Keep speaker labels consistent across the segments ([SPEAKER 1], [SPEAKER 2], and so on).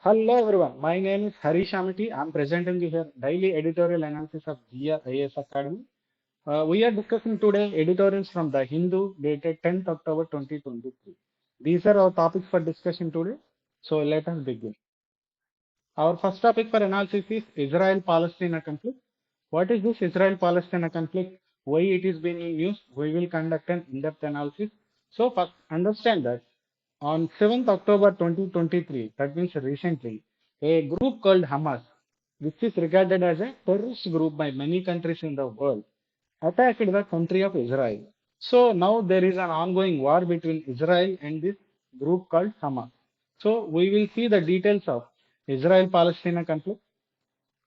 [SPEAKER 1] Hello everyone, my name is Harish Amiti. I am presenting you here daily editorial analysis of GR IAS Academy. We are discussing today editorials from the Hindu dated 10th October 2023. These are our topics for discussion today. So let us begin. Our first topic for analysis is Israel-Palestine conflict. What is this Israel-Palestine conflict? Why it is being in news? We will conduct an in-depth analysis. So first, understand that on 7th October 2023, that means recently, a group called Hamas, which is regarded as a terrorist group by many countries in the world, attacked the country of Israel. So now there is an ongoing war between Israel and this group called Hamas. So we will see the details of Israel-Palestine conflict.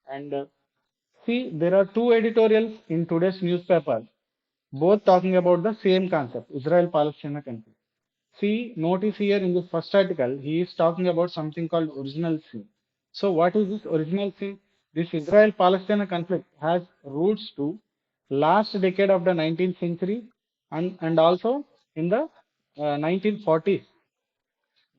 [SPEAKER 1] And see, there are two editorials in today's newspaper, both talking about the same concept, Israel-Palestine conflict. See, notice here in the first article, he is talking about something called original sin. So what is this original sin? This Israel-Palestine conflict has roots to last decade of the 19th century and also in the 1940s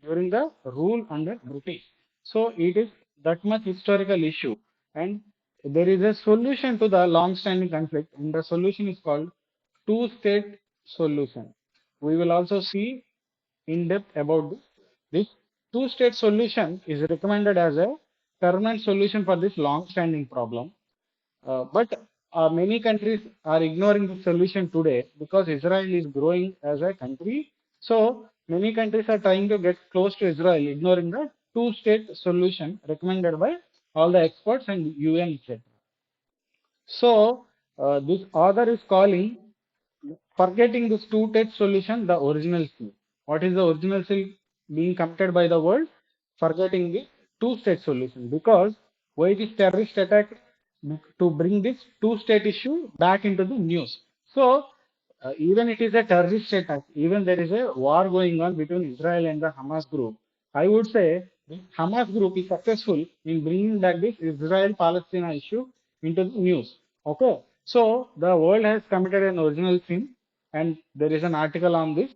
[SPEAKER 1] during the rule under British. So it is that much historical issue, and there is a solution to the long-standing conflict, and the solution is called two-state solution. We will also see in depth about this. This two-state solution is recommended as a permanent solution for this long-standing problem. But many countries are ignoring the solution today because Israel is growing as a country. So many countries are trying to get close to Israel, ignoring the two-state solution recommended by all the experts and UN, etc. So this author is calling forgetting this two-state solution the original sin. What is the original sin being committed by the world? Forgetting the two-state solution. Because why this terrorist attack to bring this two-state issue back into the news? So even it is a terrorist attack, even there is a war going on between Israel and the Hamas group. I would say the Hamas group is successful in bringing back this Israel-Palestine issue into the news. Okay, so the world has committed an original sin, and there is an article on this.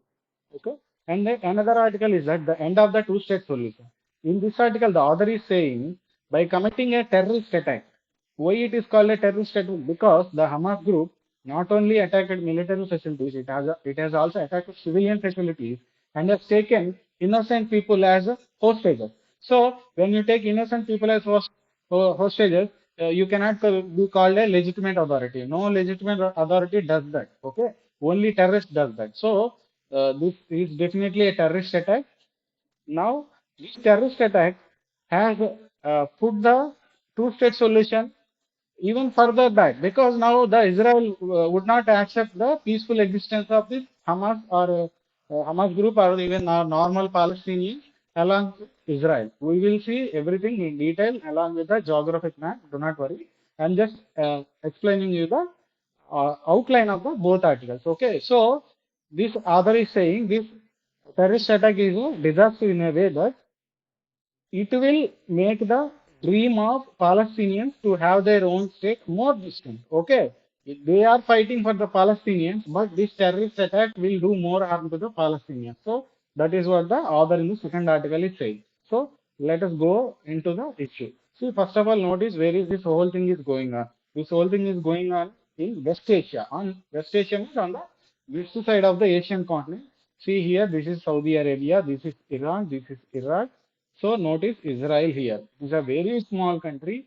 [SPEAKER 1] Okay, and then another article is that the end of the two-state solution. In this article, the author is saying by committing a terrorist attack. Why it is called a terrorist attack? Because the Hamas group not only attacked military facilities, it has also attacked civilian facilities and has taken innocent people as hostages. So when you take innocent people as hostages, you cannot be called a legitimate authority. No legitimate authority does that. Okay, only terrorist does that. So this is definitely a terrorist attack. Now, this terrorist attack has put the two-state solution even further back because now the Israel would not accept the peaceful existence of this Hamas or Hamas group or even normal Palestinians along with Israel. We will see everything in detail along with the geographic map. Do not worry. I'm just explaining you the outline of the both articles. Okay, so this author is saying this terrorist attack is a disaster in a way that it will make the dream of Palestinians to have their own state more distant. Okay, they are fighting for the Palestinians, but this terrorist attack will do more harm to the Palestinians. So that is what the author in the second article is saying. So let us go into the issue. See, first of all, notice where is this whole thing is going on. This whole thing is going on in West Asia. On West Asia means on the west side of the Asian continent. See here, this is Saudi Arabia, this is Iran, this is Iraq. So notice Israel here. It is a very small country,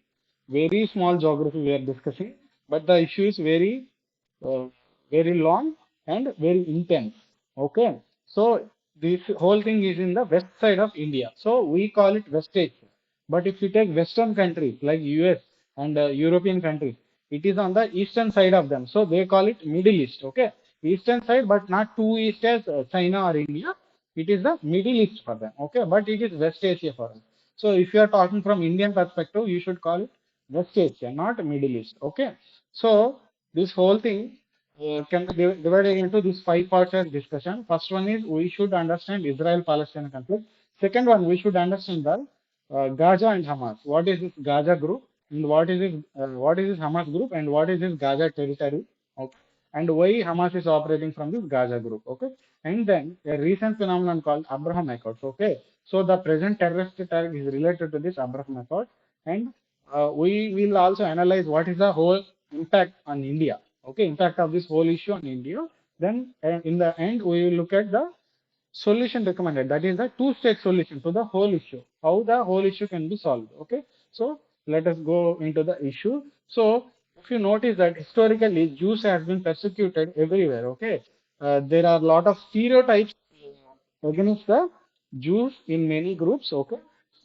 [SPEAKER 1] very small geography we are discussing, but the issue is uh, very long and very intense. Okay, so this whole thing is in the west side of India. So we call it West Asia. But if you take Western countries like US and European countries, it is on the eastern side of them. So they call it Middle East. Okay, eastern side, but not too east as China or India. It is the Middle East for them. Okay, but it is West Asia for us. So if you are talking from Indian perspective, you should call it West Asia, not Middle East. Okay, so this whole thing can be divided into these five parts as discussion. First one is we should understand Israel-Palestine conflict. Second one, we should understand the Gaza and Hamas. What is this Gaza group and what is this Hamas group and what is this Gaza territory? Okay. and why Hamas is operating from this Gaza group. Okay, and then a recent phenomenon called Abraham Accords. Okay, so the present terrorist attack is related to this Abraham Accord, and we will also analyze what is the whole impact on India. Okay, impact of this whole issue on India. Then in the end, we will look at the solution recommended, that is the two-state solution to the whole issue, how the whole issue can be solved. Okay, so let us go into the issue. So if you notice that historically Jews has been persecuted everywhere. Okay, there are a lot of stereotypes against the Jews in many groups. Okay,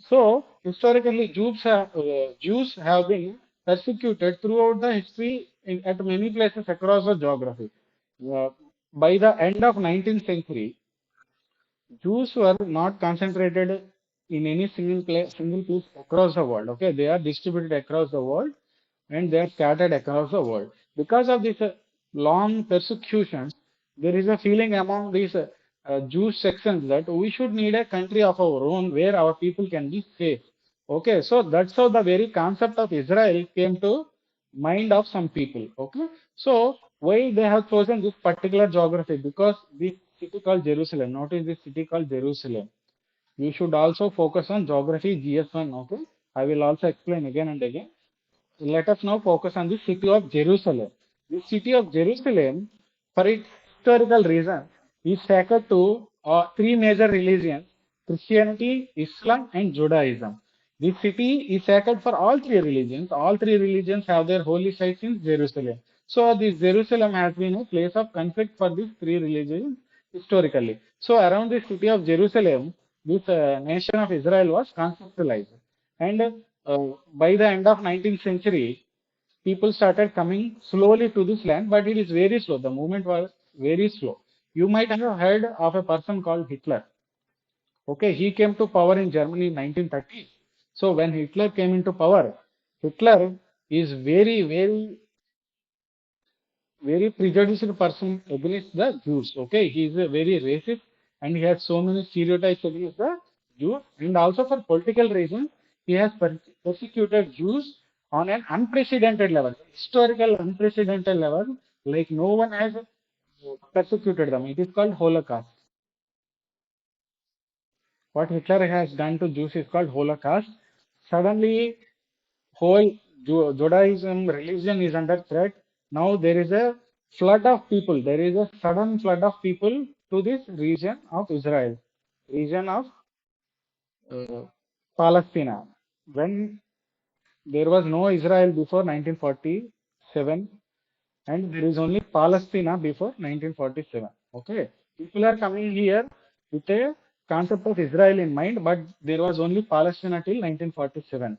[SPEAKER 1] so historically Jews have been persecuted throughout the history at many places across the geography. uh, by the end of 19th century, Jews were not concentrated in any single place across the world. Okay, they are distributed across the world, and they are scattered across the world. Because of this long persecution, there is a feeling among these Jewish sections that we should need a country of our own where our people can be safe. Okay, so that's how the very concept of Israel came to mind of some people. Okay, so why they have chosen this particular geography? Because this city called Jerusalem. Notice this city called Jerusalem. You should also focus on geography GS1. Okay, I will also explain again and again. Let us now focus on the city of Jerusalem. The city of Jerusalem, for its historical reasons, is sacred to three major religions: Christianity, Islam, and Judaism. This city is sacred for all three religions. All three religions have their holy sites in Jerusalem. So, this Jerusalem has been a place of conflict for these three religions historically. So, around the city of Jerusalem, this nation of Israel was conceptualized. And by the end of 19th century, people started coming slowly to this land, but it is very slow. The movement was very slow. You might have heard of a person called Hitler. Okay, he came to power in Germany in 1930. So when Hitler came into power, Hitler is very prejudiced person against the Jews. Okay, he is a very racist, and he has so many stereotypes against the Jews, and also for political reasons, he has persecuted Jews on an unprecedented level, historical unprecedented level, like no one has persecuted them. It is called Holocaust. What Hitler has done to Jews is called Holocaust. Suddenly, whole Judaism religion is under threat. Now there is a flood of people. There is a sudden flood of people to this region of Israel, region of uh, Palestine. When there was no Israel before 1947, and there is only Palestine before 1947. Okay, people are coming here with a concept of Israel in mind, but there was only Palestine till 1947,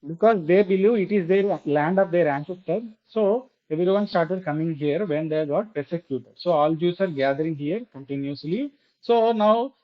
[SPEAKER 1] because they believe it is their land of their ancestors. So everyone started coming here when they got persecuted. So all Jews are gathering here continuously. So now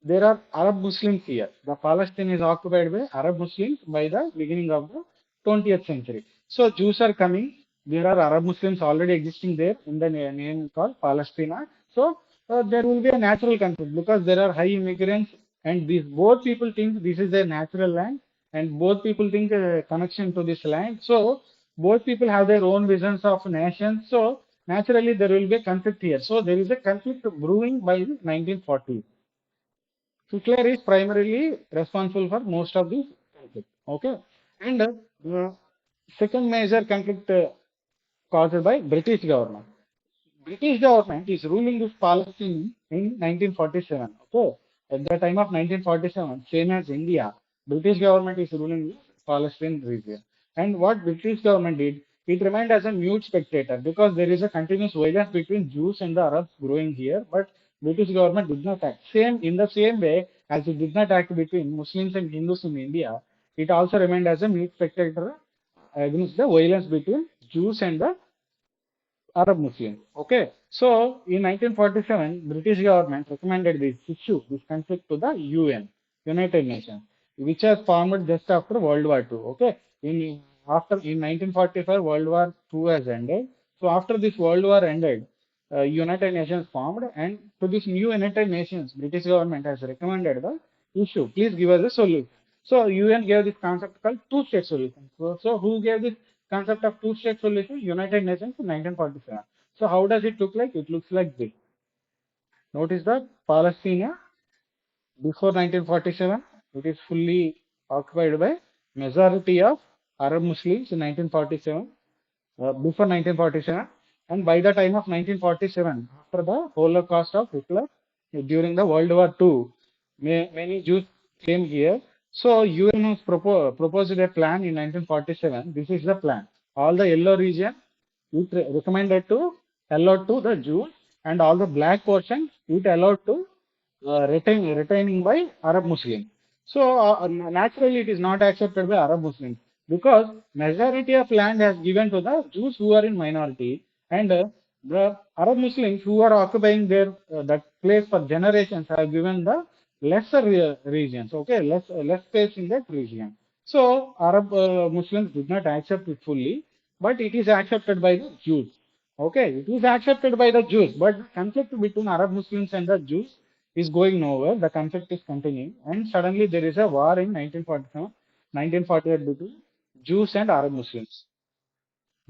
[SPEAKER 1] there are Arab Muslims here. The Palestine is occupied by Arab Muslims by the beginning of the 20th century. So Jews are coming. There are Arab Muslims already existing there in the name called Palestine. So there will be a natural conflict because there are high immigrants, and these both people think this is their natural land, and both people think a connection to this land. So both people have their own visions of nations. So naturally there will be a conflict here. So there is a conflict brewing by the 1940s. Hitler is primarily responsible for most of this conflict. Okay, and second major conflict caused by British government. British government is ruling this Palestine in 1947. Okay, at the time of 1947, same as India, British government is ruling this Palestine region. And what British government did, it remained as a mute spectator because there is a continuous violence between Jews and the Arabs growing here. But British government did not act. Same in the same way as it did not act between Muslims and Hindus in India, it also remained as a mute spectator against the violence between Jews and the Arab Muslims. Okay, so in 1947, British government recommended this issue, this conflict to the UN, United Nations, which was formed just after World War II. Okay, in 1945, World War II has ended. So after this World War ended, United Nations formed, and to this new United Nations, British government has recommended the issue. Please give us a solution. So UN gave this concept called two-state solution. So who gave this concept of two-state solution? United Nations in 1947. So how does it look like? It looks like this. Notice that Palestine before 1947, it is fully occupied by majority of Arab Muslims in 1947, before 1947, and by the time of 1947, after the Holocaust of Hitler, during the World War II, many Jews came here. So UN has proposed a plan in 1947. This is the plan. All the yellow region, it recommended to allowed to the Jews, and all the black portion, it allowed to retaining by Arab Muslims. So naturally, it is not accepted by Arab Muslims because majority of land has given to the Jews who are in minority, and the Arab Muslims who are occupying their that place for generations have given the lesser regions. Okay, less space in that region. So Arab Muslims did not accept it fully, but it is accepted by the Jews. Okay, it is accepted by the Jews, but the conflict between Arab Muslims and the Jews is going nowhere. The conflict is continuing, and suddenly there is a war in 1947, 1948 between Jews and Arab Muslims.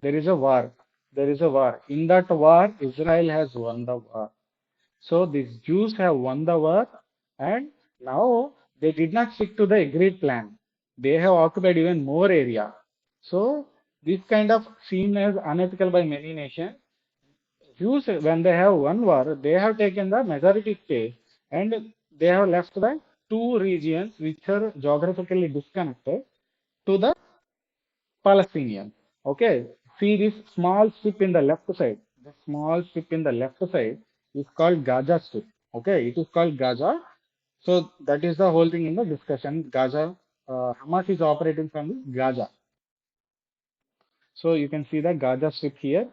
[SPEAKER 1] There is a war. There is a war. In that war, Israel has won the war. So these Jews have won the war, and now they did not stick to the agreed plan. They have occupied even more area. So this kind of seen as unethical by many nations. Jews, when they have won war, they have taken the majority space, and they have left the two regions which are geographically disconnected to the Palestinians. Okay, see this small strip in the left side. The small strip in the left side is called Gaza strip. Okay, it is called Gaza. So that is the whole thing in the discussion. Gaza, Hamas is operating from this Gaza. So you can see the Gaza strip here.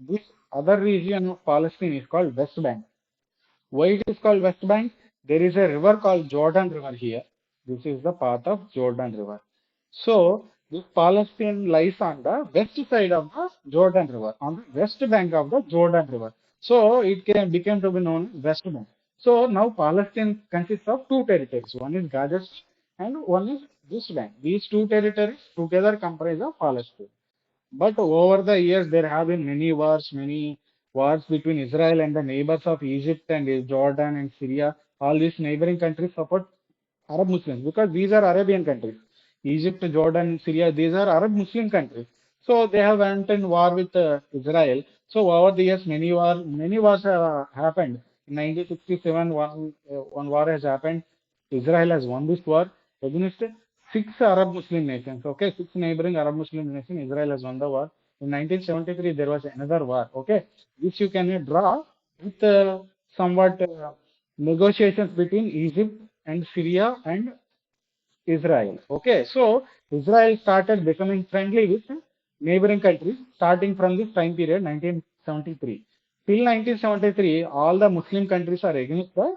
[SPEAKER 1] This other region of Palestine is called West Bank. Why it is called West Bank? There is a river called Jordan River here. This is the path of Jordan River. So this Palestine lies on the west side of the Jordan River, on the west bank of the Jordan River. So it became to be known as West Bank. So now Palestine consists of two territories. One is Gaza Strip and one is West Bank. These two territories together comprise of Palestine. But over the years, there have been many wars between Israel and the neighbors of Egypt and Jordan and Syria. All these neighboring countries support Arab Muslims because these are Arabian countries. Egypt, Jordan, Syria, these are Arab Muslim countries. So they have went in war with Israel. So over the years, many wars have happened. In 1967, one war has happened. Israel has won this war against six Arab Muslim nations. Okay, six neighboring Arab Muslim nations. Israel has won the war. In 1973, there was another war. Okay, this you can draw with somewhat negotiations between Egypt and Syria and Israel. Okay, so Israel started becoming friendly with neighboring countries starting from this time period, 1973. Till 1973, all the Muslim countries are against the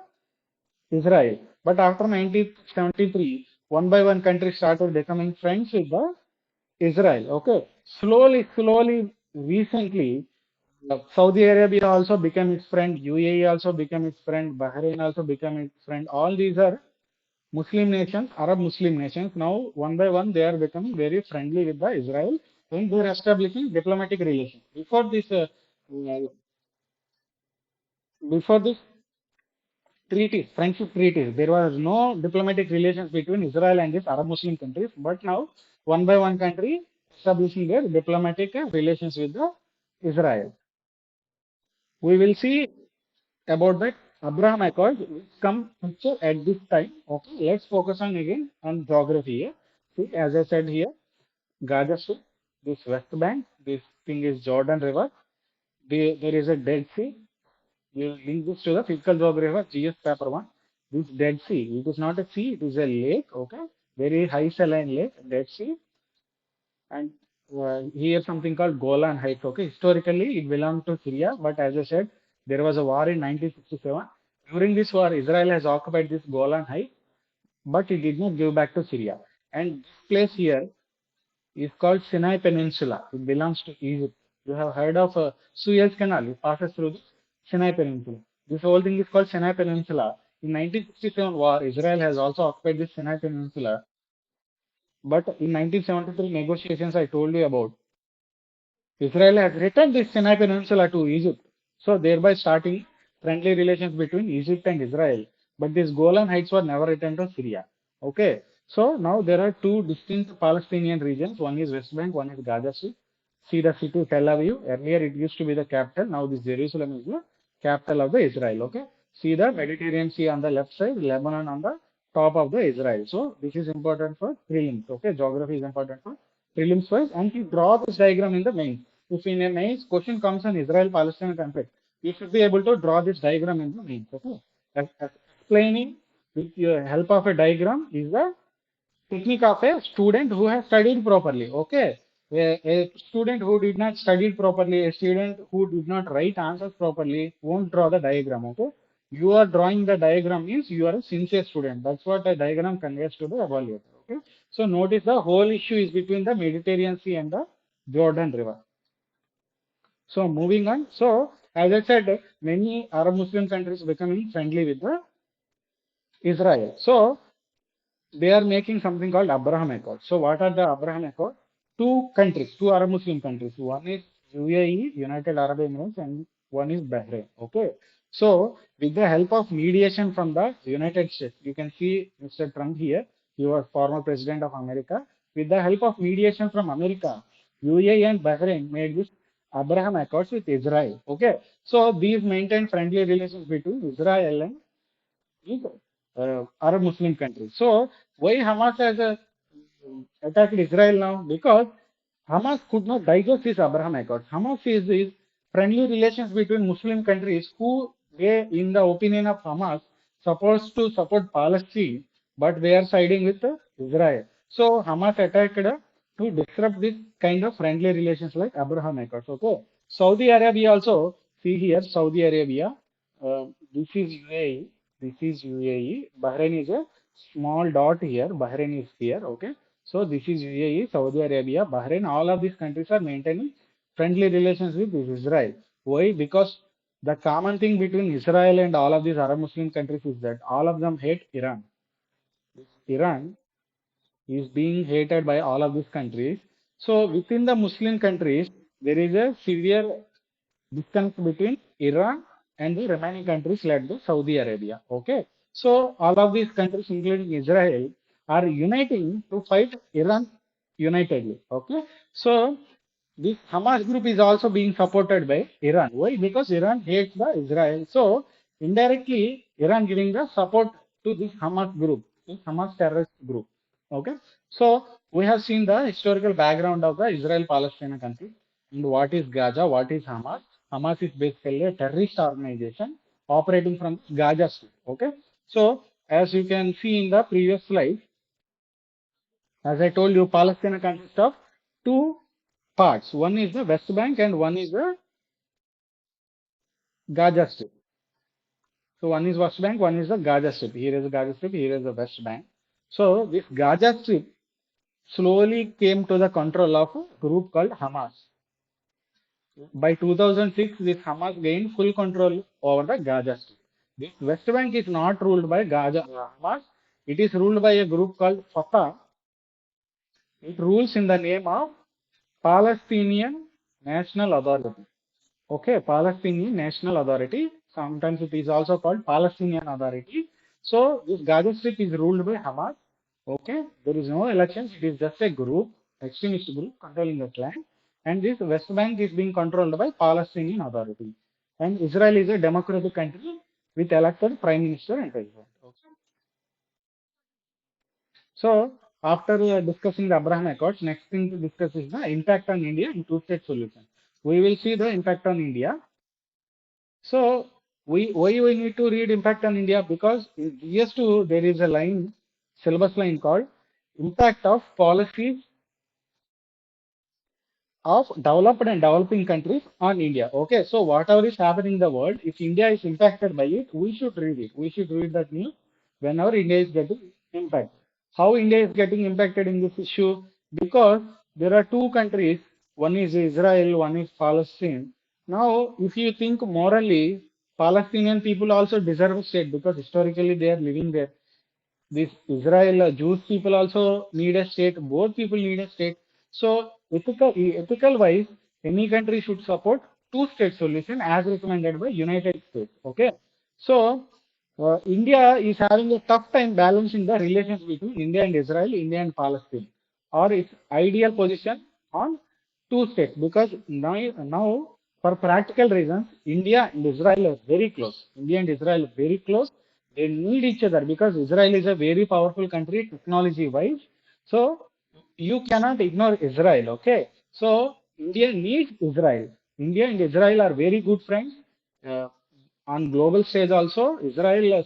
[SPEAKER 1] Israel. But after 1973, one by one countries started becoming friends with the Israel. Okay, slowly, recently, Saudi Arabia also became its friend. UAE also became its friend. Bahrain also became its friend. All these are Muslim nations, Arab Muslim nations. Now, one by one, they are becoming very friendly with the Israel and they are establishing diplomatic relations. Before this treaties, friendship treaties, there was no diplomatic relations between Israel and these Arab Muslim countries. But now, one by one country establishing their diplomatic relations with the Israel. We will see about that Abraham Accords which come picture at this time. Okay, let's focus on again on geography here. See, as I said here, Gaza Strip, this West Bank, this thing is Jordan River. There is a Dead Sea. You link this to the physical geography of GS paper 1. This Dead Sea, it is not a sea, it is a lake, okay? Very high saline lake, Dead Sea. And here something called Golan Heights, okay? Historically, it belonged to Syria, but as I said, there was a war in 1967. During this war, Israel has occupied this Golan Heights, but it did not give back to Syria. And this place here is called Sinai Peninsula. It belongs to Egypt. You have heard of Suez Canal. It passes through the Sinai Peninsula. This whole thing is called Sinai Peninsula. In 1967 war, Israel has also occupied this Sinai Peninsula. But in 1973 negotiations I told you about, Israel has returned the Sinai Peninsula to Egypt, so thereby starting friendly relations between Egypt and Israel. But these Golan Heights were never returned to Syria. Okay, so now there are two distinct Palestinian regions. One is West Bank, one is Gaza Strip. See the city Tel Aviv. Earlier it used to be the capital. Now this Jerusalem is the capital of the Israel. Okay, see the Mediterranean Sea on the left side, Lebanon on the top of the Israel. So this is important for prelims. Okay, geography is important for prelims wise, and you draw this diagram in the main. If in a mains question comes on Israel-Palestine conflict, you should be able to draw this diagram in the mains. Okay, explaining with your help of a diagram is the technique of a student who has studied properly. Okay, a student who did not study properly, a student who did not write answers properly won't draw the diagram. Okay, you are drawing the diagram means you are a sincere student. That's what a diagram conveys to the evaluator. Okay, so notice the whole issue is between the Mediterranean Sea and the Jordan River. So moving on. So as I said, many Arab Muslim countries becoming friendly with the Israel. So they are making something called Abraham Accord. So what are the Abraham Accord? Two countries, two Arab Muslim countries. One is UAE, United Arab Emirates, and one is Bahrain. Okay. So with the help of mediation from the United States, you can see Mr. Trump here. He was former president of America. With the help of mediation from America, UAE and Bahrain made this Abraham Accords with Israel. Okay. So these maintain friendly relations between Israel and is Arab Muslim countries. So why Hamas has attacked Israel now? Because Hamas could not digest this Abraham Accords. Hamas is friendly relations between Muslim countries who they, in the opinion of Hamas, supposed to support Palestine, but they are siding with Israel. So Hamas attacked to disrupt this kind of friendly relations like Abraham Accords. Okay. Saudi Arabia also, see here, Saudi Arabia, this is UAE, this is UAE, Bahrain is a small dot here, Bahrain is here, okay. So this is UAE, Saudi Arabia, Bahrain, all of these countries are maintaining friendly relations with Israel. Why? Because the common thing between Israel and all of these Arab Muslim countries is that all of them hate Iran. Iran is being hated by all of these countries. So within the Muslim countries, there is a severe distance between Iran and the remaining countries led by Saudi Arabia. Okay. So all of these countries, including Israel, are uniting to fight Iran unitedly. Okay. So this Hamas group is also being supported by Iran. Why? Because Iran hates the Israel. So indirectly, Iran giving the support to this Hamas group, this Hamas terrorist group. Okay. So we have seen the historical background of the Israel-Palestine conflict and what is Gaza, what is Hamas. Hamas is basically a terrorist organization operating from Gaza Strip. Okay. So as you can see in the previous slide, as I told you, Palestine consists of two parts. One is the West Bank and one is the Gaza Strip. So one is West Bank, one is the Gaza Strip. Here is the Gaza Strip, here is the West Bank. So this Gaza Strip slowly came to the control of a group called Hamas. By 2006, this Hamas gained full control over the Gaza Strip. This West Bank is not ruled by Gaza Hamas. It is ruled by a group called Fatah. It rules in the name of Palestinian National Authority. Okay, Palestinian National Authority. Sometimes it is also called Palestinian Authority. So this Gaza Strip is ruled by Hamas. Okay, there is no elections. It is just a group, extremist group controlling the land. And this West Bank is being controlled by Palestinian Authority. And Israel is a democratic country with elected prime minister and president. Okay. So after discussing the Abraham Accords, next thing to discuss is the impact on India in two-state solution. We will see the impact on India. So why we need to read impact on India? Because in GS2 there is a line, syllabus line called impact of policies of developed and developing countries on India. Okay, so whatever is happening in the world, if India is impacted by it, we should read it. We should read that news whenever India is getting impacted. How India is getting impacted in this issue? Because there are two countries, one is Israel, one is Palestine. Now, if you think morally, Palestinian people also deserve a state because historically they are living there. This Israel Jewish people also need a state. Both people need a state. So ethical wise, any country should support two-state solution as recommended by United States. Okay, so India is having a tough time balancing the relations between India and Israel, India and Palestine, or its ideal position on two states, because now for practical reasons, India and Israel are very close. India and Israel are very close. They need each other because Israel is a very powerful country technology wise. So you cannot ignore Israel. Okay. So India needs Israel. India and Israel are very good friends. Uh, on global stage also, Israel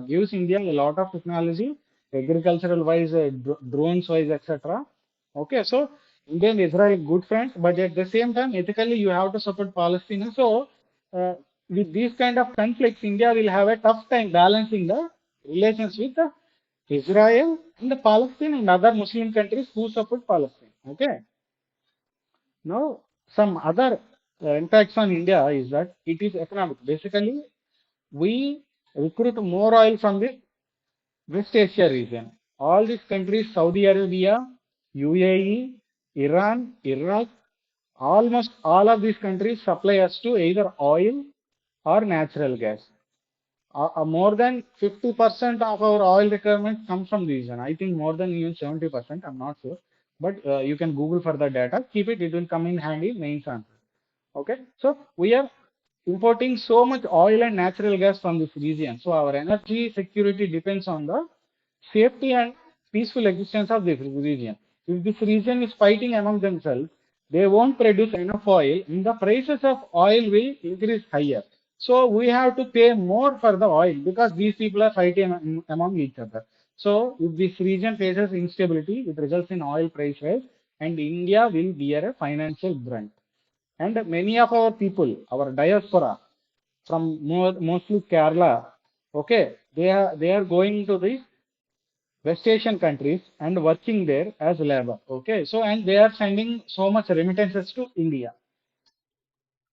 [SPEAKER 1] gives India a lot of technology, agricultural wise, drones wise, etc. Okay, so India and Israel good friends, but at the same time, ethically you have to support Palestine. So with these kind of conflicts, India will have a tough time balancing the relations with Israel and the Palestine and other Muslim countries who support Palestine. Okay. Now, some other impacts on India is that it is economic. Basically, we recruit more oil from the West Asia region. All these countries, Saudi Arabia, UAE, Iran, Iraq, almost all of these countries supply us to either oil or natural gas. More than 50% of our oil requirements come from the region. I think more than even 70%, I'm not sure. But you can Google for the data. Keep it, it will come in handy, mains answer. Okay, so we are importing so much oil and natural gas from this region. So our energy security depends on the safety and peaceful existence of this region. If this region is fighting among themselves, they won't produce enough oil and the prices of oil will increase higher. So we have to pay more for the oil because these people are fighting among each other. So if this region faces instability, it results in oil price rise and India will bear a financial brunt. And many of our people, our diaspora from mostly Kerala, okay, they are going to the West Asian countries and working there as labor. Okay, so and they are sending so much remittances to India.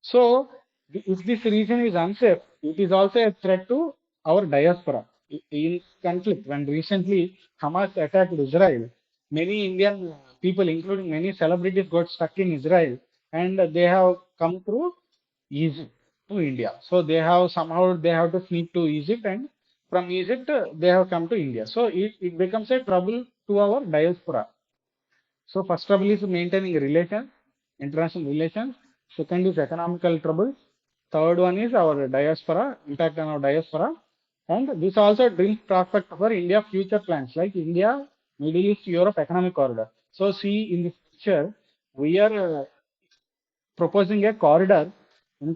[SPEAKER 1] So if this region is unsafe, it is also a threat to our diaspora. In conflict, when recently Hamas attacked Israel, many Indian people, including many celebrities, got stuck in Israel, and they have come through Egypt to India. So they have to sneak to Egypt, and from Egypt they have come to India. So it becomes a trouble to our diaspora. So first trouble is maintaining relations, international relations. Second is economical troubles. Third one is our diaspora, impact on our diaspora. And this also brings prospect for India future plans like India, Middle East, Europe economic corridor. So see in this picture, we are proposing a corridor in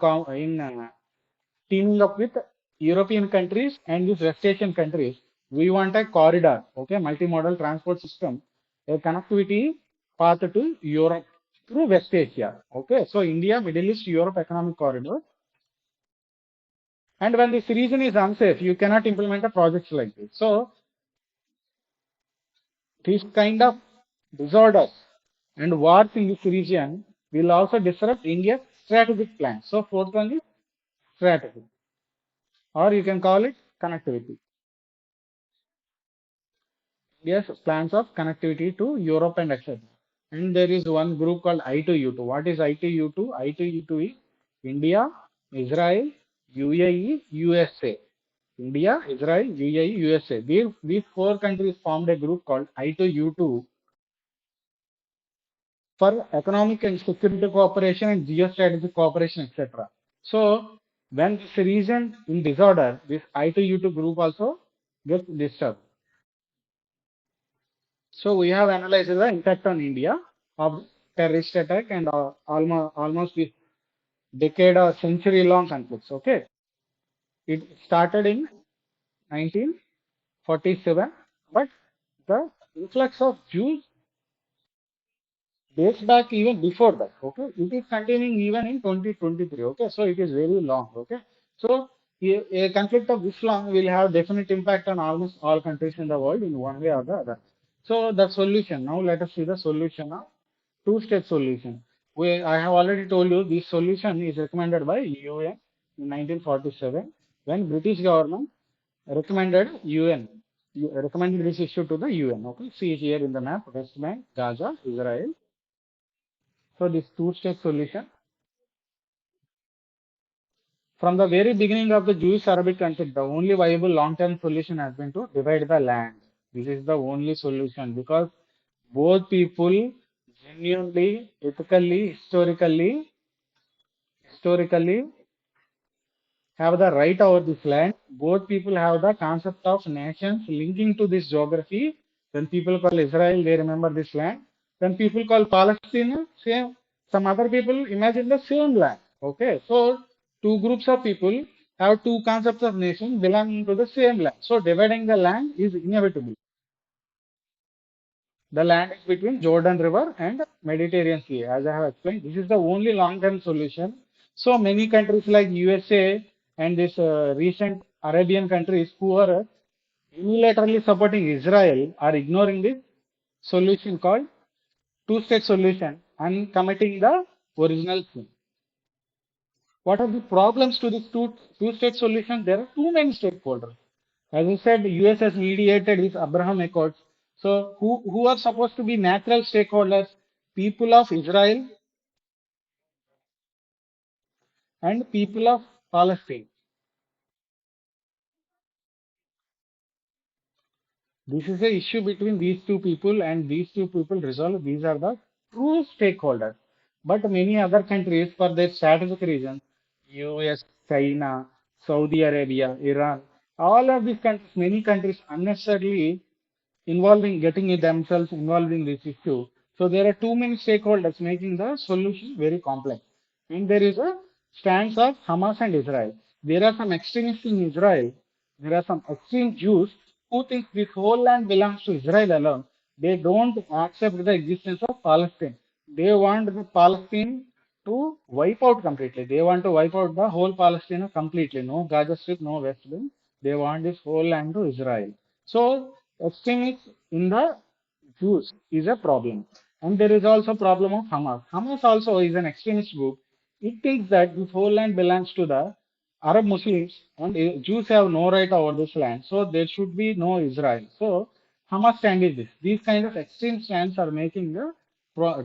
[SPEAKER 1] teaming up with European countries and these West Asian countries. We want a corridor, okay, multimodal transport system, a connectivity path to Europe through West Asia. Okay, so India, Middle East, Europe economic corridor. And when this region is unsafe, you cannot implement a project like this. So these kind of disorders and wars in this region will also disrupt India's strategic plan. So fourth one is strategy, or you can call it connectivity. Yes, plans of connectivity to Europe and etc. And there is one group called I2U2. What is I2U2? I2U2 is India, Israel, UAE, USA. India, Israel, UAE, USA. These four countries formed a group called I2U2 for economic and security cooperation and geostrategic cooperation, etc. So when this region in disorder, this I2U2 group also gets disturbed. So we have analyzed the impact on India of terrorist attack and almost this decade or century long conflicts. Okay, it started in 1947, but the influx of Jews dates back even before that. Okay, it is continuing even in 2023. Okay, so it is very long. Okay, so a conflict of this long will have definite impact on almost all countries in the world in one way or the other. So the solution, now let us see the solution of two-state solution. I have already told you this solution is recommended by UN in 1947 when British government recommended recommended this issue to the UN. Okay, see here in the map: West Bank, Gaza, Israel, So this two-state solution, from the very beginning of the Jewish-Arabic conflict, the only viable long-term solution has been to divide the land. This is the only solution because both people genuinely, ethically, historically have the right over this land. Both people have the concept of nations linking to this geography. When people call Israel, they remember this land. When people call Palestine, same. Some other people imagine the same land. Okay, so two groups of people have two concepts of nation belonging to the same land. So dividing the land is inevitable. The land is between Jordan River and Mediterranean Sea. As I have explained, this is the only long-term solution. So many countries like USA and this recent Arabian countries who are unilaterally supporting Israel are ignoring this solution called two-state solution and committing the original sin. What are the problems to this two-state solution? There are too many stakeholders. As I said, US has mediated with Abraham Accords. So who are supposed to be natural stakeholders? People of Israel and people of Palestine. This is the issue between these two people and these two people resolve. These are the true stakeholders. But many other countries, for their strategic reasons, US, China, Saudi Arabia, Iran, all of these countries, many countries unnecessarily getting themselves involved in this issue. So there are too many stakeholders making the solution very complex. And there is a stance of Hamas and Israel. There are some extremists in Israel. There are some extreme Jews who think this whole land belongs to Israel alone. They don't accept the existence of Palestine. They want the Palestine to wipe out completely. They want to wipe out the whole Palestine completely. No Gaza Strip, no West Bank. They want this whole land to Israel. So extremists in the Jews is a problem. And there is also problem of Hamas. Hamas also is an extremist group. It thinks that this whole land belongs to the Arab Muslims and Jews have no right over this land. So there should be no Israel. So Hamas stand is this. These kind of extreme stands are making the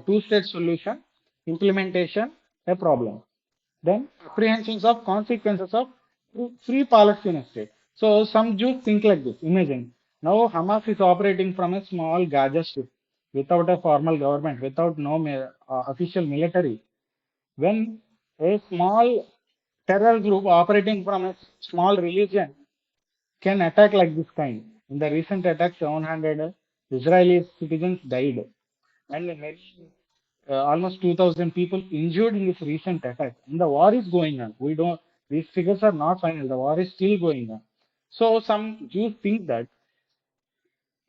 [SPEAKER 1] two-state solution implementation a problem. Then apprehensions of consequences of free Palestinian state. So some Jews think like this. Imagine now Hamas is operating from a small Gaza Strip without a formal government, without no official military. When a small terror group operating from a small religion can attack like this kind. In the recent attack, 700 Israeli citizens died, and many, almost 2,000 people injured in this recent attack. And the war is going on. We don't; these figures are not final. The war is still going on. So some Jews think that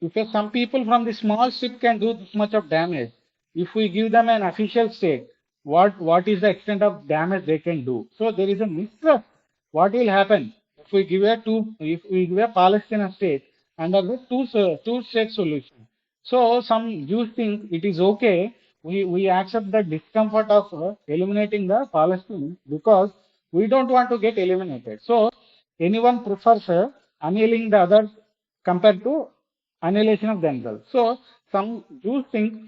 [SPEAKER 1] if some people from the small ship can do this much of damage, if we give them an official state, what is the extent of damage they can do? So there is a mistrust. What will happen if we give a Palestinian state under the two-state solution? So some Jews think it is okay. We accept the discomfort of eliminating the Palestine because we don't want to get eliminated. So anyone prefers annealing the others compared to annihilation of themselves. So some Jews think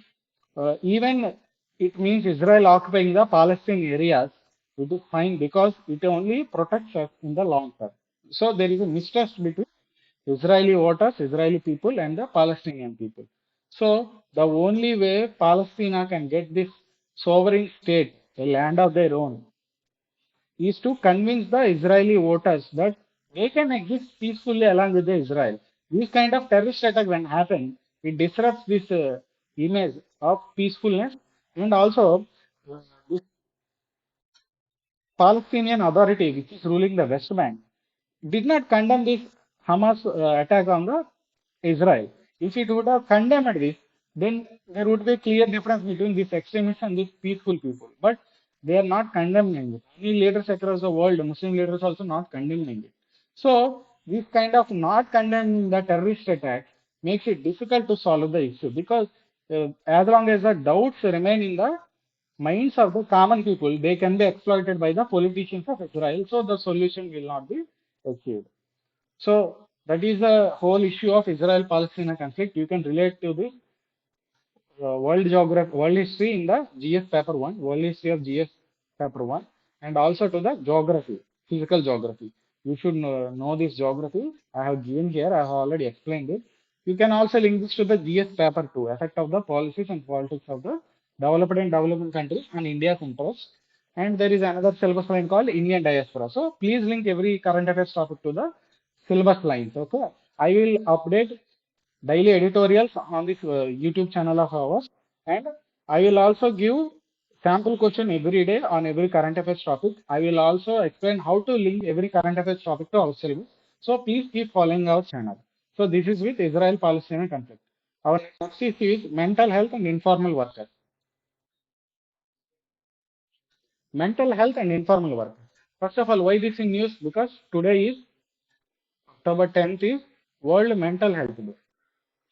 [SPEAKER 1] even it means Israel occupying the Palestine areas, it is fine because it only protects us in the long term. So there is a mistrust between Israeli voters, Israeli people, and the Palestinian people. So the only way Palestine can get this sovereign state, a land of their own, is to convince the Israeli voters that they can exist peacefully along with the Israel. This kind of terrorist attack when happen, it disrupts this image of peacefulness and also this Palestinian Authority, which is ruling the West Bank, did not condemn this Hamas attack on the Israel. If it would have condemned this, then there would be a clear difference between these extremists and these peaceful people. But they are not condemning it. Many leaders across the world, Muslim leaders also not condemning it. So this kind of not condemning the terrorist attack makes it difficult to solve the issue because as long as the doubts remain in the minds of the common people, they can be exploited by the politicians of Israel. So the solution will not be achieved. So that is the whole issue of Israel-Palestine conflict. You can relate to this world geography, world history in the GS paper 1, world history of GS paper 1, and also to the geography, physical geography. You should know this geography. I have given here, I have already explained it. You can also link this to the GS paper 2, effect of the policies and politics of the developed and developing countries on India's interests. And there is another syllabus line called Indian diaspora. So please link every current affairs topic to the syllabus lines. Okay. I will update daily editorials on this YouTube channel of ours, and I will also give sample question every day on every current affairs topic. I will also explain how to link every current affairs topic to our syllabus. So please keep following our channel. So this is with Israel-Palestine conflict. Our next issue is mental health and informal workers. Mental health and informal workers. First of all, why this in news? Because today is October 10th is World Mental Health Day.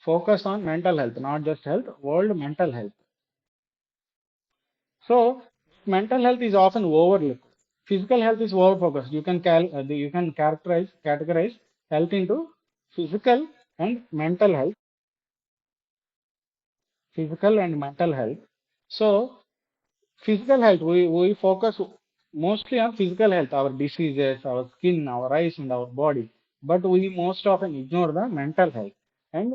[SPEAKER 1] Focus on mental health, not just health, world mental health. So mental health is often overlooked. Physical health is overfocused. You can categorize health into physical and mental health. Physical and mental health. So physical health, we focus mostly on physical health, our diseases, our skin, our eyes, and our body. But we most often ignore the mental health. And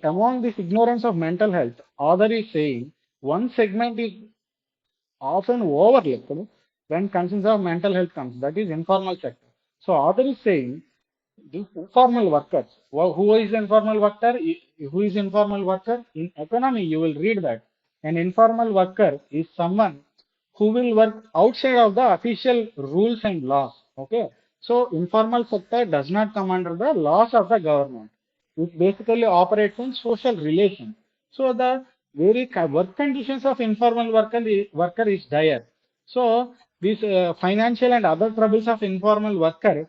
[SPEAKER 1] among this ignorance of mental health, author is saying one segment is often overlooked when concerns of mental health comes, that is informal sector. So author is saying these informal workers, who is informal worker? Who is informal worker? In economy, you will read that an informal worker is someone who will work outside of the official rules and laws. Okay, so informal sector does not come under the laws of the government. It basically operates in social relations. So the work conditions of informal worker is dire. So these financial and other troubles of informal worker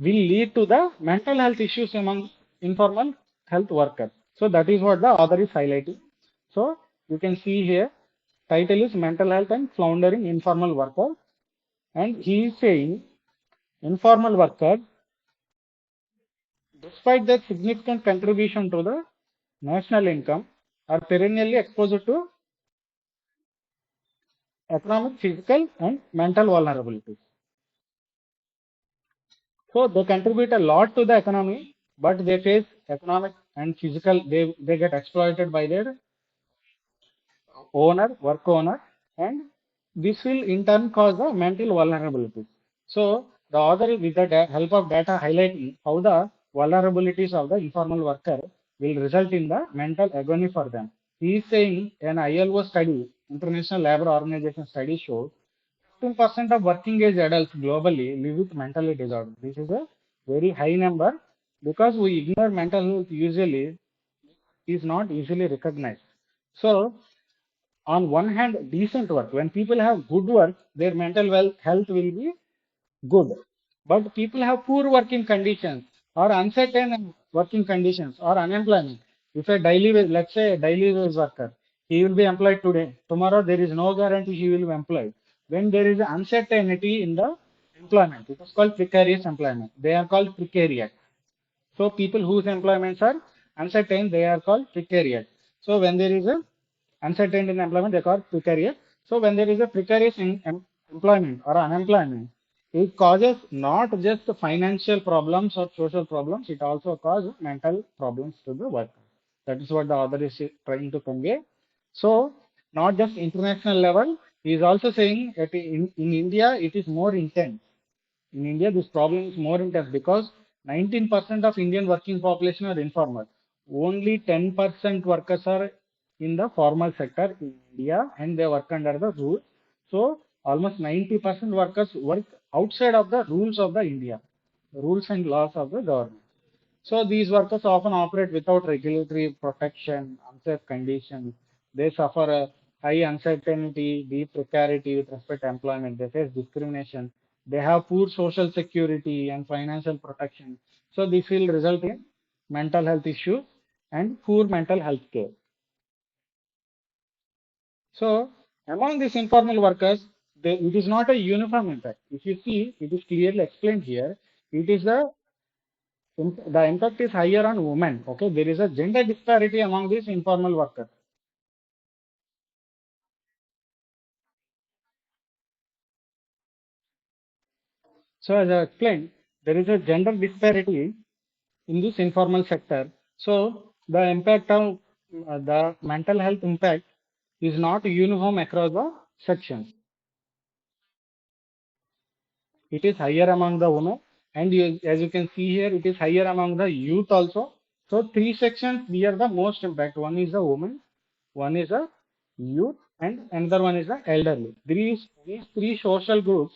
[SPEAKER 1] will lead to the mental health issues among informal health workers. So that is what the author is highlighting. So you can see here, title is mental health and floundering informal worker, and he is saying informal workers, despite their significant contribution to the national income, are perennially exposed to economic, physical, and mental vulnerabilities. So they contribute a lot to the economy, but they face economic and physical. They get exploited by their work owner, and this will in turn cause the mental vulnerabilities. So the author, with the help of data, highlighting how the vulnerabilities of the informal worker will result in the mental agony for them. He is saying an ILO study, International Labour Organization study, shows 15% of working age adults globally live with mental disorder. This is a very high number because we ignore mental health usually is not easily recognized. So on one hand, decent work. When people have good work, their mental health will be good. But people have poor working conditions or uncertain working conditions or unemployment. If a let's say a daily wage worker, he will be employed today. Tomorrow there is no guarantee he will be employed. When there is uncertainty in the employment, it is called precarious employment. They are called precarious. So people whose employments are uncertain, they are called precarious. So when there is a uncertainty in employment, they call precarious. So when there is a precarious employment or unemployment, it causes not just financial problems or social problems, it also causes mental problems to the worker. That is what the author is trying to convey. So not just international level, he is also saying that in India it is more intense. In India, this problem is more intense because 19% of Indian working population are informal. Only 10% workers are in the formal sector in India and they work under the rules. So almost 90% workers work outside of the rules of the India, rules and laws of the government. So these workers often operate without regulatory protection, unsafe conditions. They suffer a high uncertainty, deep precarity with respect to employment. They face discrimination. They have poor social security and financial protection. So this will result in mental health issues and poor mental health care. So among these informal workers, it is not a uniform impact. If you see, it is clearly explained here. It is the impact is higher on women. Okay, there is a gender disparity among these informal workers. So as I explained, there is a gender disparity in this informal sector. So the impact of the mental health impact is not uniform across the sections. It is higher among the women, and as you can see here, it is higher among the youth also. So three sections bear the most impact. One is the woman, one is the youth, and another one is the elderly. These three social groups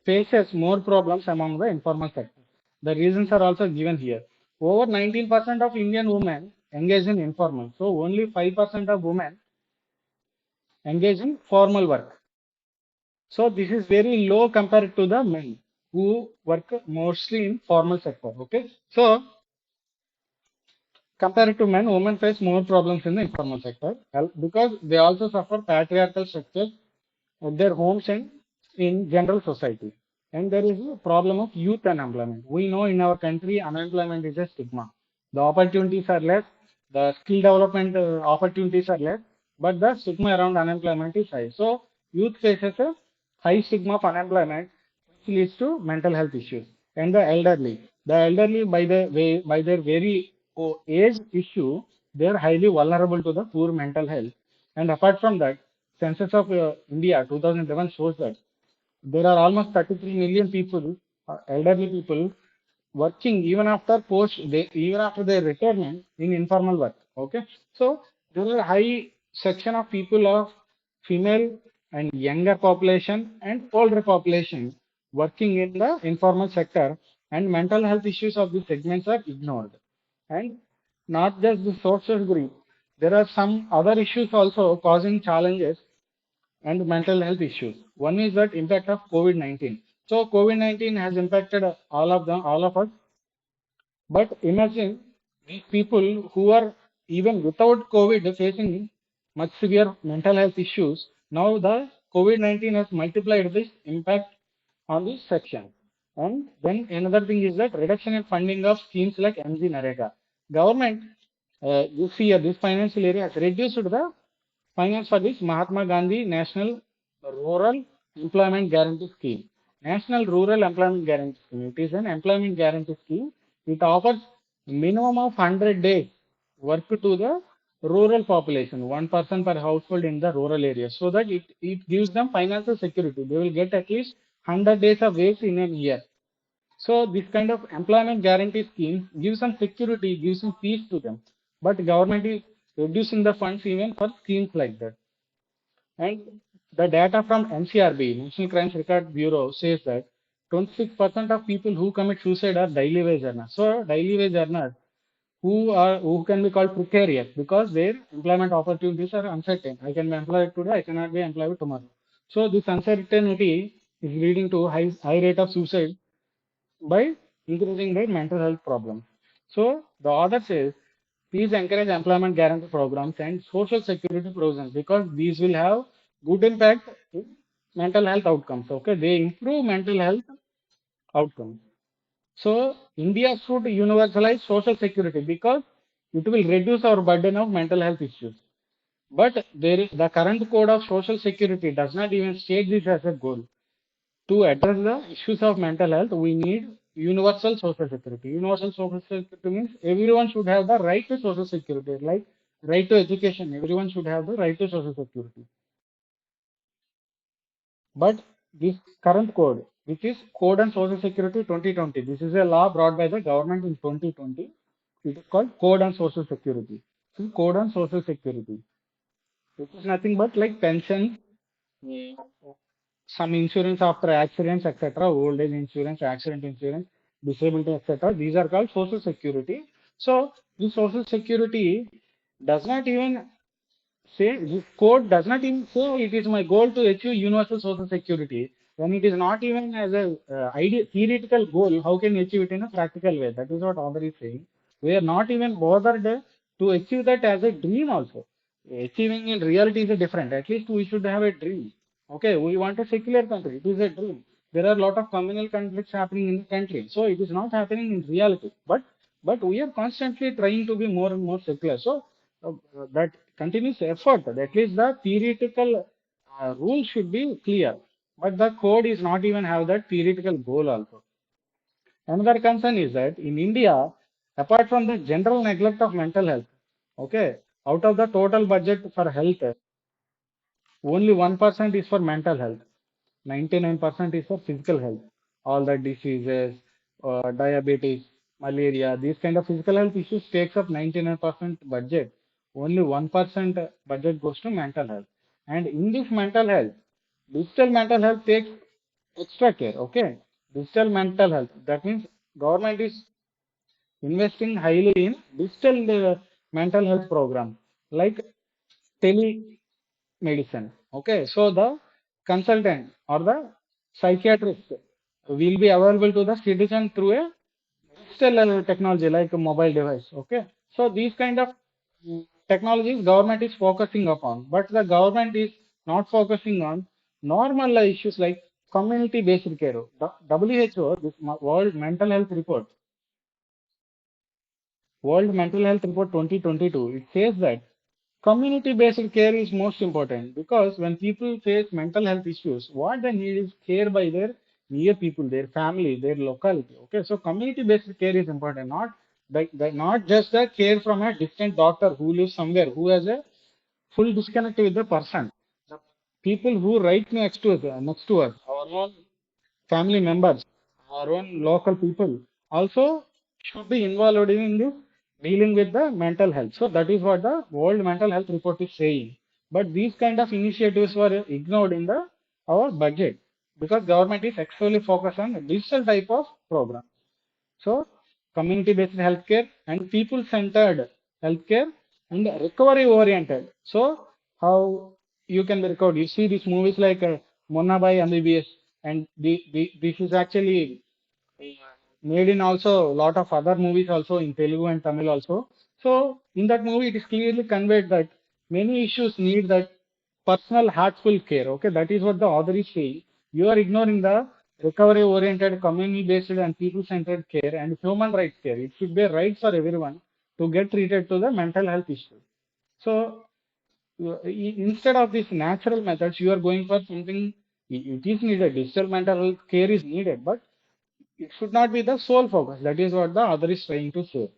[SPEAKER 1] faces more problems among the informal sector. The reasons are also given here. Over 19% of Indian women engage in informal. So only 5% of women engage in formal work. So this is very low compared to the men who work mostly in formal sector. Okay. So compared to men, women face more problems in the informal sector because they also suffer patriarchal structures at their homes and in general society. And there is a problem of youth unemployment. We know in our country unemployment is a stigma. The opportunities are less, the skill development opportunities are less, but the stigma around unemployment is high. So youth faces a high stigma of unemployment, which leads to mental health issues. And the elderly by their very age issue, they are highly vulnerable to the poor mental health. And apart from that, Census of India 2011 shows that there are almost 33 million people, elderly people, working even after their retirement in informal work. Okay, so there are a high section of people of female and younger population and older population working in the informal sector, and mental health issues of these segments are ignored. And not just the social group, there are some other issues also causing challenges and mental health issues. One is that impact of COVID-19. So COVID-19 has impacted all of us. But imagine these people who are even without COVID facing much severe mental health issues. Now the COVID-19 has multiplied this impact on this section. And then another thing is that reduction in funding of schemes like MG Narega. Government, you see this financial area has reduced the finance for this Mahatma Gandhi National Rural Employment Guarantee Scheme. National Rural Employment Guarantee Scheme. It is an employment guarantee scheme. It offers minimum of 100 days work to the rural population, one person per household in the rural area, so that it gives them financial security. They will get at least 100 days of wage in a year. So this kind of employment guarantee scheme gives some security, gives some peace to them. But government is reducing the funds even for schemes like that. And the data from NCRB, National Crimes Record Bureau, says that 26% of people who commit suicide are daily wage earners. So daily wage earners who can be called precarious because their employment opportunities are uncertain. I can be employed today, I cannot be employed tomorrow. So this uncertainty is leading to high rate of suicide by increasing their mental health problems. So the author says, please encourage employment guarantee programs and social security provisions because these will have good impact in mental health outcomes. Okay, they improve mental health outcomes. So India should universalize social security because it will reduce our burden of mental health issues. But the current code of social security does not even state this as a goal. To address the issues of mental health, we need universal social security. Universal social security means everyone should have the right to social security, like right to education. Everyone should have the right to social security. But this current code, which is Code on Social Security 2020, this is a law brought by the government in 2020. It is called Code on Social Security. So Code on Social Security. It is nothing but like pension, some insurance after accidents, etc., old age insurance, accident insurance, disability, etc. These are called social security. So this social security does not even say, this code does not even say it is my goal to achieve universal social security. When it is not even as a theoretical goal, how can you achieve it in a practical way? That is what author is saying. We are not even bothered to achieve that as a dream also. Achieving in reality is a different. At least we should have a dream. Okay, we want a secular country. It is a dream. There are a lot of communal conflicts happening in the country. So it is not happening in reality. But we are constantly trying to be more and more secular. So that continuous effort, at least the theoretical rules should be clear. but the code is not even have that theoretical goal also. Another concern is that in India, apart from the general neglect of mental health, okay, out of the total budget for health, only 1% is for mental health. 99% is for physical health. All the diseases, diabetes, malaria, these kind of physical health issues takes up 99% budget. Only 1% budget goes to mental health. And in this mental health, digital mental health takes extra care. Okay, digital mental health. That means government is investing highly in digital mental health program like telemedicine. Okay, so the consultant or the psychiatrist will be available to the citizen through a digital technology like a mobile device. Okay, so these kind of technologies government is focusing upon, but the government is not focusing on normal issues like community based care. The WHO, this World Mental Health Report 2022, it says that community-based care is most important because when people face mental health issues, what they need is care by their near people, their family, their locality. Okay, so community-based care is important, not just the care from a distant doctor who lives somewhere, who has a full disconnect with the person. The people who right next to us, our own family members, our own local people also should be involved in this dealing with the mental health. So that is what the World Mental Health Report is saying. But these kind of initiatives were ignored in the our budget because government is actually focused on digital type of program. So, community-based healthcare and people-centered healthcare and recovery-oriented. So, how you can be recovered? You see these movies like Monna by MBBS, and this is actually made in also a lot of other movies also in Telugu and Tamil also. So in that movie, it is clearly conveyed that many issues need that personal heartful care. Okay, that is what the author is saying. You are ignoring the recovery-oriented, community-based and people-centered care and human rights care. It should be a right for everyone to get treated to the mental health issue. So instead of these natural methods, you are going for something. It is needed. Digital mental health care is needed, but it should not be the sole focus. That is what the author is trying to say.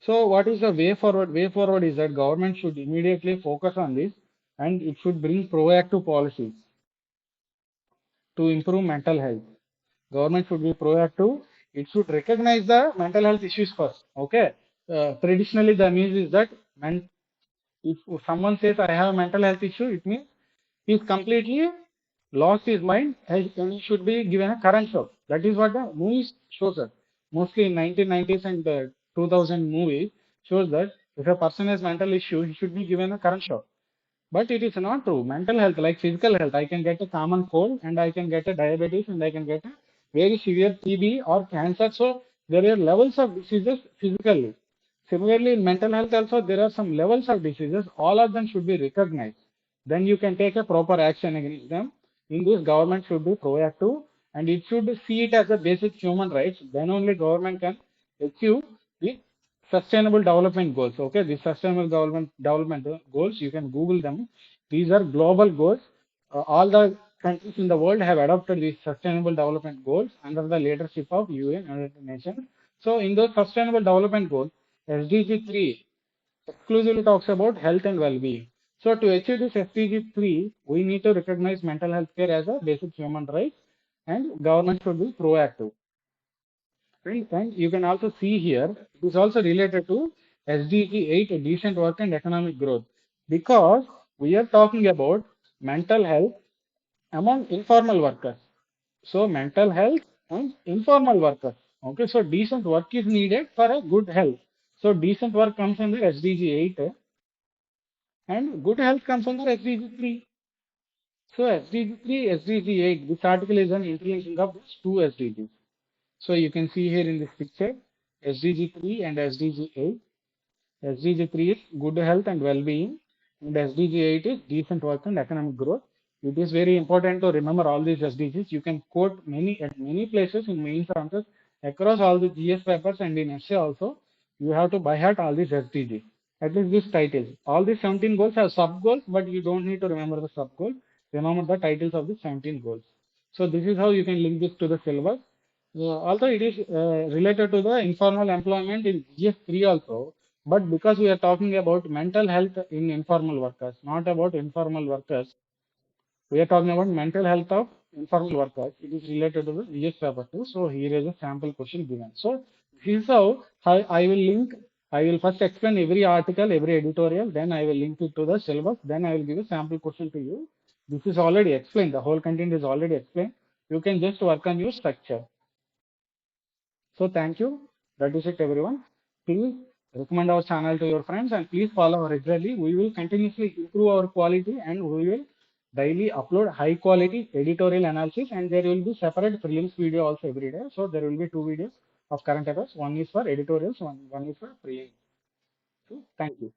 [SPEAKER 1] So, what is the way forward? Way forward is that government should immediately focus on this and it should bring proactive policies to improve mental health. Government should be proactive. It should recognize the mental health issues first. Okay. Traditionally, the news is that if someone says I have a mental health issue, it means he's completely lost his mind and he should be given a current shock. That is what the movies shows us. Mostly in 1990s and 2000 movies shows that if a person has mental issue, he should be given a current shock. But it is not true. Mental health, like physical health, I can get a common cold and I can get a diabetes and I can get a very severe TB or cancer. So there are levels of diseases physically. Similarly, in mental health also, there are some levels of diseases. All of them should be recognized. Then you can take a proper action against them. In this, government should be proactive and it should see it as a basic human rights. Then only government can achieve the sustainable development goals. Okay, the sustainable development goals, you can Google them. These are global goals. All the countries in the world have adopted these sustainable development goals under the leadership of UN and United Nations. So in those sustainable development goals, SDG 3 exclusively talks about health and well-being. So to achieve this SDG 3, we need to recognize mental health care as a basic human right and government should be proactive. And you can also see here, it is also related to SDG 8, decent work and economic growth, because we are talking about mental health among informal workers. So mental health and informal workers. Okay, so decent work is needed for a good health. So decent work comes under SDG 8 and good health comes under SDG 3. So SDG 3, SDG 8, this article is an interlinking of these two SDGs. So you can see here in this picture SDG 3 and SDG 8. SDG 3 is good health and well-being, and SDG 8 is decent work and economic growth. It is very important to remember all these SDGs. You can quote many at many places in main answers across all the GS papers and in essay also. You have to by heart all these SDGs. At least this titles. All these 17 goals have sub goals, but you don't need to remember the sub goals. Remember the titles of the 17 goals. So this is how you can link this to the syllabus. Although it is related to the informal employment in GS3 also, but because we are talking about mental health in informal workers, not about informal workers, we are talking about mental health of informal workers. It is related to the GS paper 2. So here is a sample question given. So this is how I will link. I will first explain every article, every editorial, then I will link it to the syllabus, then I will give a sample question to you. This is already explained. The whole content is already explained. You can just work on your structure. So thank you. That is it, everyone. Please recommend our channel to your friends and please follow regularly. We will continuously improve our quality and we will daily upload high quality editorial analysis and there will be separate prelims video also every day. So there will be two videos of current affairs. One is for editorials, one is for prelims. So thank you.